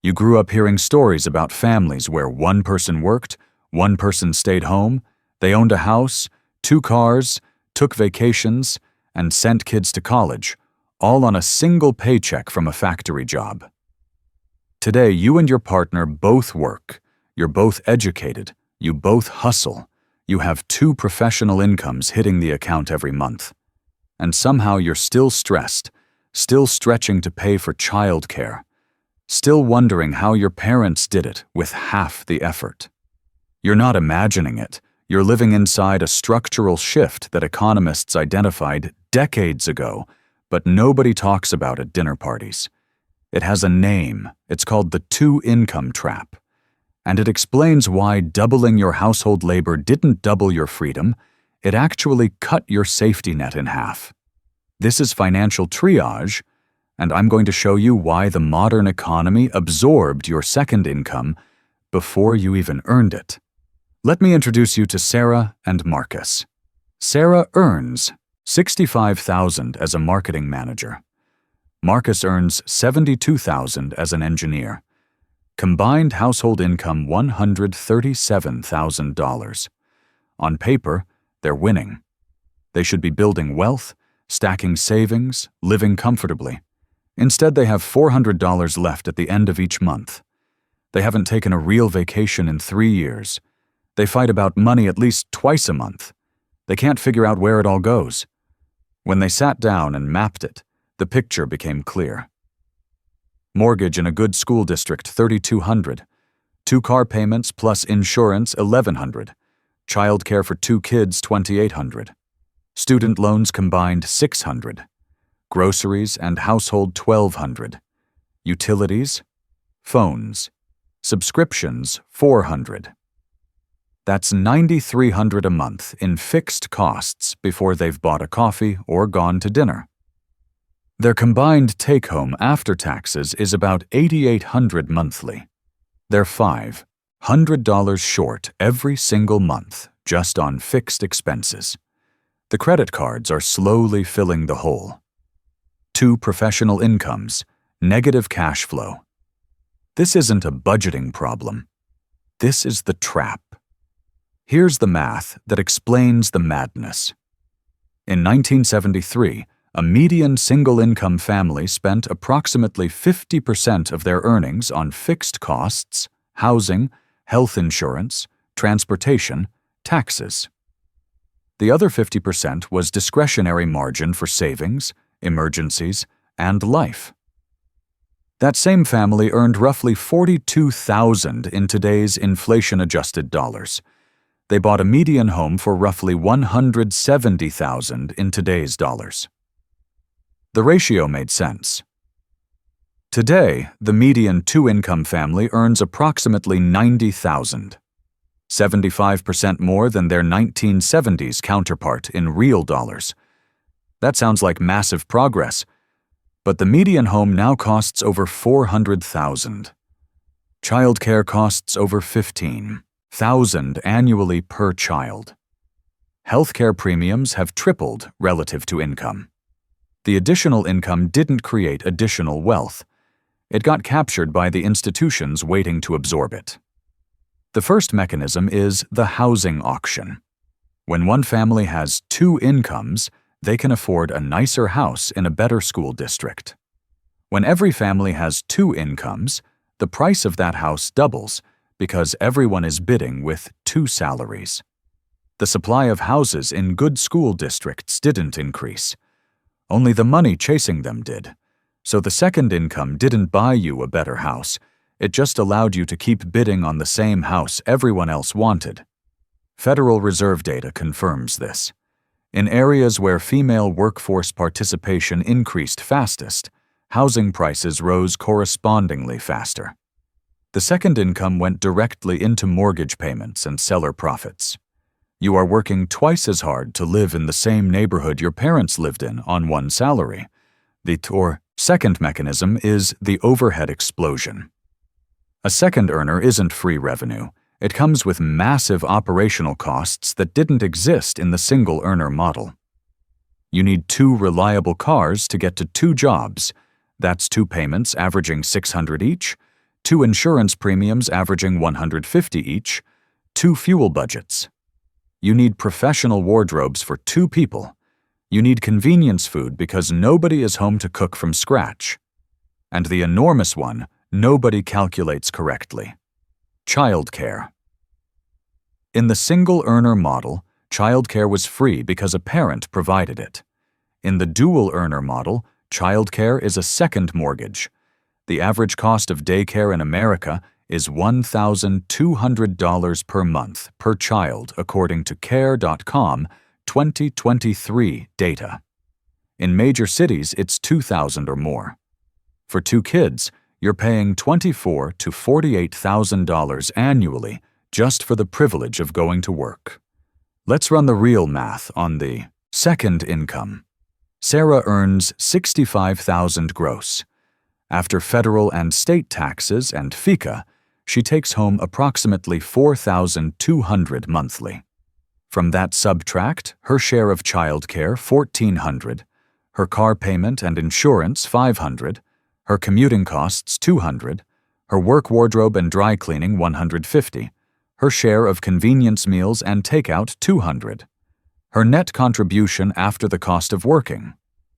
You grew up hearing stories about families where one person worked, one person stayed home, they owned a house, 2 cars, took vacations, and sent kids to college, all on a single paycheck from a factory job. Today, you and your partner both work, you're both educated, you both hustle, you have 2 professional incomes hitting the account every month. And somehow you're still stressed, still stretching to pay for childcare, still wondering how your parents did it with half the effort. You're not imagining it. You're living inside a structural shift that economists identified decades ago, but nobody talks about at dinner parties. It has a name. It's called the 2-income trap. And it explains why doubling your household labor didn't double your freedom. It actually cut your safety net in half. This is financial triage, and I'm going to show you why the modern economy absorbed your second income before you even earned it. Let me introduce you to Sarah and Marcus. Sarah earns $65,000 as a marketing manager. Marcus earns $72,000 as an engineer. Combined household income $137,000. On paper, they're winning. They should be building wealth, stacking savings, living comfortably. Instead, they have $400 left at the end of each month. They haven't taken a real vacation in 3 years. They fight about money at least twice a month. They can't figure out where it all goes. When they sat down and mapped it, the picture became clear. Mortgage in a good school district, $3,200. 2 car payments plus insurance, $1,100. Childcare for 2 kids, $2,800. Student loans combined, $600. Groceries and household, $1,200. Utilities, phones, subscriptions, $400. That's $9,300 a month in fixed costs before they've bought a coffee or gone to dinner. Their combined take-home after taxes is about $8,800 monthly. They're $500 short every single month just on fixed expenses. The credit cards are slowly filling the hole. 2 professional incomes, negative cash flow. This isn't a budgeting problem. This is the trap. Here's the math that explains the madness. In 1973, a median single-income family spent approximately 50% of their earnings on fixed costs, housing, health insurance, transportation, taxes. The other 50% was discretionary margin for savings, emergencies, and life. That same family earned roughly $42,000 in today's inflation-adjusted dollars. They bought a median home for roughly $170,000 in today's dollars. The ratio made sense. Today, the median 2-income family earns approximately $90,000, 75% more than their 1970s counterpart in real dollars. That sounds like massive progress, but the median home now costs over $400,000. Childcare costs over $15,000 annually per child. Healthcare premiums have tripled relative to income. The additional income didn't create additional wealth. It got captured by the institutions waiting to absorb it. The first mechanism is the housing auction. When one family has 2 incomes, they can afford a nicer house in a better school district. When every family has 2 incomes, the price of that house doubles because everyone is bidding with 2 salaries. The supply of houses in good school districts didn't increase. Only the money chasing them did. So the second income didn't buy you a better house. It just allowed you to keep bidding on the same house everyone else wanted. Federal Reserve data confirms this. In areas where female workforce participation increased fastest, housing prices rose correspondingly faster. The second income went directly into mortgage payments and seller profits. You are working twice as hard to live in the same neighborhood your parents lived in on one salary. The second mechanism is the overhead explosion. A second earner isn't free revenue. It comes with massive operational costs that didn't exist in the single earner model. You need 2 reliable cars to get to 2 jobs. That's 2 payments averaging $600 each, 2 insurance premiums averaging $150 each, 2 fuel budgets. You need professional wardrobes for 2 people. You need convenience food because nobody is home to cook from scratch. And the enormous one, nobody calculates correctly: childcare. In the single-earner model, childcare was free because a parent provided it. In the dual-earner model, childcare is a second mortgage. The average cost of daycare in America is $1,200 per month per child, according to Care.com 2023 data. In major cities, it's $2,000 or more. For 2 kids, you're paying $24,000 to $48,000 annually just for the privilege of going to work. Let's run the real math on the second income. Sarah earns $65,000 gross. After federal and state taxes and FICA, she takes home approximately $4,200 monthly. From that subtract her share of childcare $1,400, her car payment and insurance $500, her commuting costs $200, her work wardrobe and dry cleaning $150, her share of convenience meals and takeout $200. Her net contribution after the cost of working,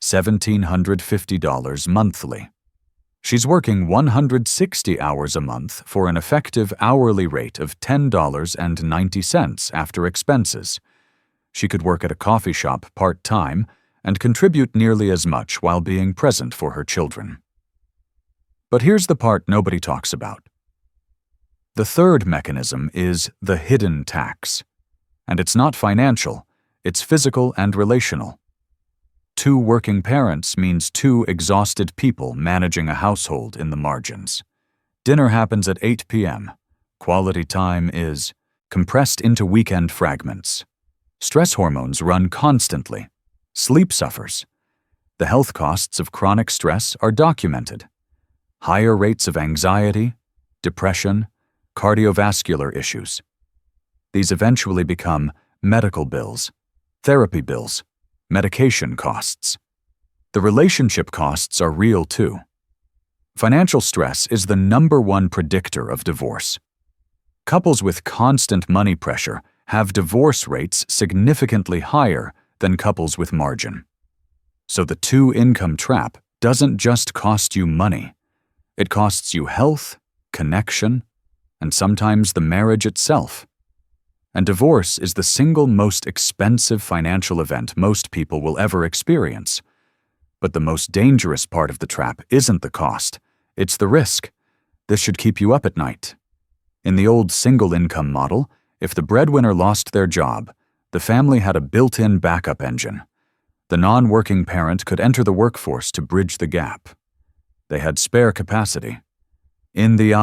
$1,750 monthly. She's working 160 hours a month for an effective hourly rate of $10.90 after expenses. She could work at a coffee shop part-time and contribute nearly as much while being present for her children. But here's the part nobody talks about. The third mechanism is the hidden tax. And it's not financial, it's physical and relational. 2 working parents means 2 exhausted people managing a household in the margins. Dinner happens at 8 p.m. Quality time is compressed into weekend fragments. Stress hormones run constantly. Sleep suffers. The health costs of chronic stress are documented. Higher rates of anxiety, depression, cardiovascular issues. These eventually become medical bills, therapy bills, medication costs. The relationship costs are real too. Financial stress is the #1 predictor of divorce. Couples with constant money pressure have divorce rates significantly higher than couples with margin. So the 2-income trap doesn't just cost you money. It costs you health, connection, and sometimes the marriage itself. And divorce is the single most expensive financial event most people will ever experience. But the most dangerous part of the trap isn't the cost, it's the risk. This should keep you up at night. In the old single-income model, if the breadwinner lost their job, the family had a built-in backup engine. The non-working parent could enter the workforce to bridge the gap. They had spare capacity. In the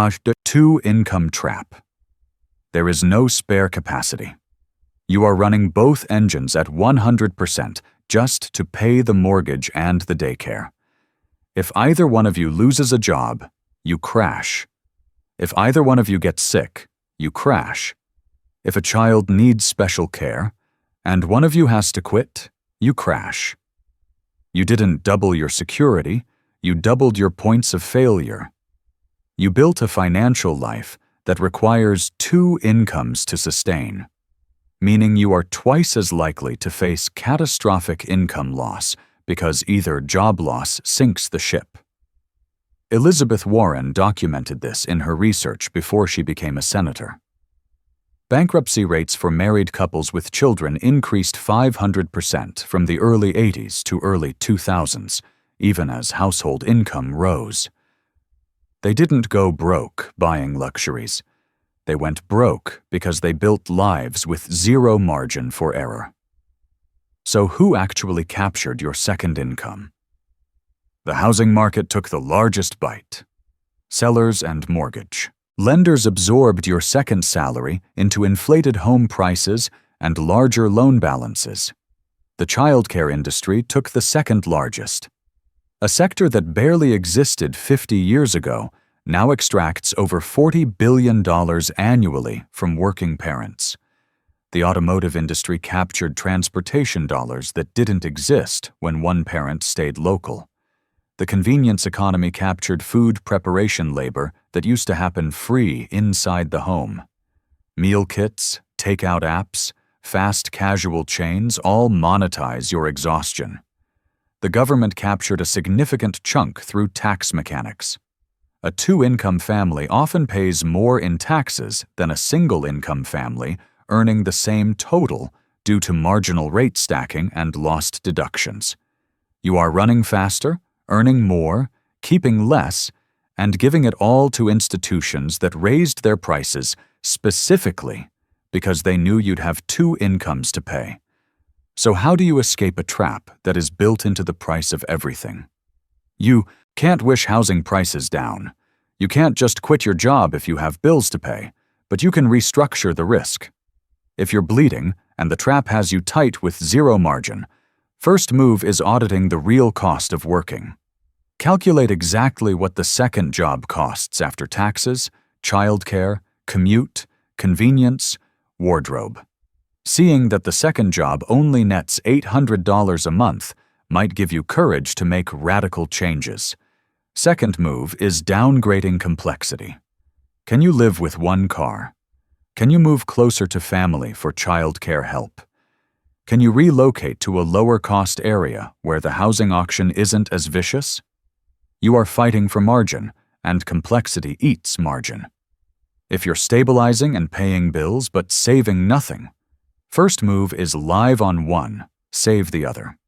2-income trap, there is no spare capacity. You are running both engines at 100% just to pay the mortgage and the daycare. If either one of you loses a job, you crash. If either one of you gets sick, you crash. If a child needs special care, and one of you has to quit, you crash. You didn't double your security, you doubled your points of failure. You built a financial life that requires 2 incomes to sustain, meaning you are twice as likely to face catastrophic income loss because either job loss sinks the ship. Elizabeth Warren documented this in her research before she became a senator. Bankruptcy rates for married couples with children increased 500% from the early 80s to early 2000s, even as household income rose. They didn't go broke buying luxuries. They went broke because they built lives with zero margin for error. So who actually captured your second income? The housing market took the largest bite. Sellers and mortgage. Lenders absorbed your second salary into inflated home prices and larger loan balances. The childcare industry took the second largest. A sector that barely existed 50 years ago now extracts over $40 billion annually from working parents. The automotive industry captured transportation dollars that didn't exist when one parent stayed local. The convenience economy captured food preparation labor that used to happen free inside the home. Meal kits, takeout apps, fast casual chains all monetize your exhaustion. The government captured a significant chunk through tax mechanics. A two-income family often pays more in taxes than a single-income family earning the same total due to marginal rate stacking and lost deductions. You are running faster, earning more, keeping less, and giving it all to institutions that raised their prices specifically because they knew you'd have two incomes to pay. So how do you escape a trap that is built into the price of everything? You can't wish housing prices down. You can't just quit your job if you have bills to pay, but you can restructure the risk. If you're bleeding and the trap has you tight with zero margin, first move is auditing the real cost of working. Calculate exactly what the second job costs after taxes, childcare, commute, convenience, wardrobe. Seeing that the second job only nets $800 a month might give you courage to make radical changes. Second move is downgrading complexity. Can you live with one car? Can you move closer to family for childcare help? Can you relocate to a lower-cost area where the housing auction isn't as vicious? You are fighting for margin, and complexity eats margin. If you're stabilizing and paying bills but saving nothing, first move is live on one, save the other.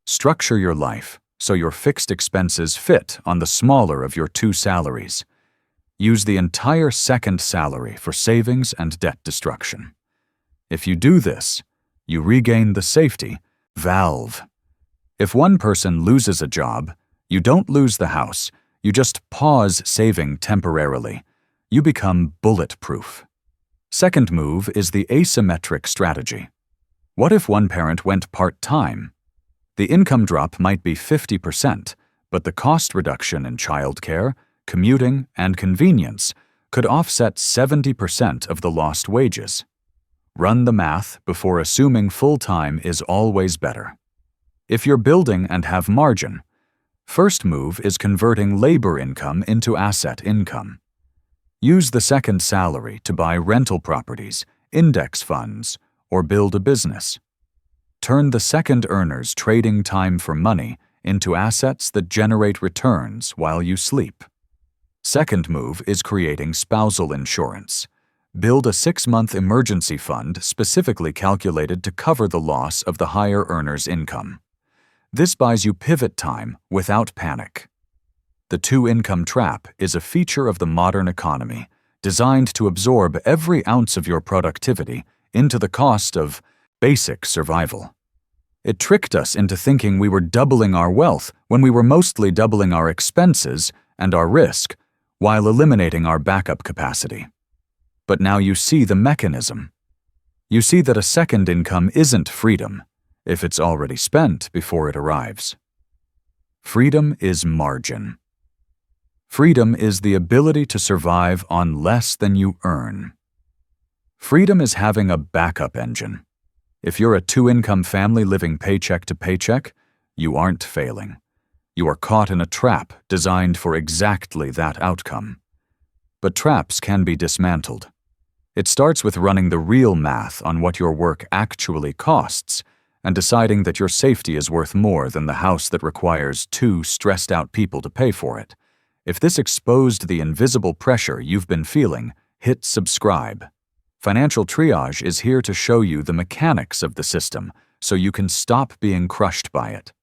Structure your life so your fixed expenses fit on the smaller of your two salaries. Use the entire second salary for savings and debt destruction. If you do this, you regain the safety valve. If one person loses a job, you don't lose the house, you just pause saving temporarily. You become bulletproof. Second move is the asymmetric strategy. What if one parent went part-time? The income drop might be 50%, but the cost reduction in childcare, commuting, and convenience could offset 70% of the lost wages. Run the math before assuming full-time is always better. If you're building and have margin, first move is converting labor income into asset income. Use the second salary to buy rental properties, index funds, or build a business. Turn the second earner's trading time for money into assets that generate returns while you sleep. Second move is creating spousal insurance. Build a 6-month emergency fund specifically calculated to cover the loss of the higher earner's income. This buys you pivot time without panic. The two-income trap is a feature of the modern economy, designed to absorb every ounce of your productivity into the cost of basic survival. It tricked us into thinking we were doubling our wealth when we were mostly doubling our expenses and our risk, while eliminating our backup capacity. But now you see the mechanism. You see that a second income isn't freedom, if it's already spent before it arrives. Freedom is margin. Freedom is the ability to survive on less than you earn. Freedom is having a backup engine. If you're a two-income family living paycheck to paycheck, you aren't failing. You are caught in a trap designed for exactly that outcome. But traps can be dismantled. It starts with running the real math on what your work actually costs and deciding that your safety is worth more than the house that requires two stressed-out people to pay for it. If this exposed the invisible pressure you've been feeling, hit subscribe. Financial Triage is here to show you the mechanics of the system so you can stop being crushed by it.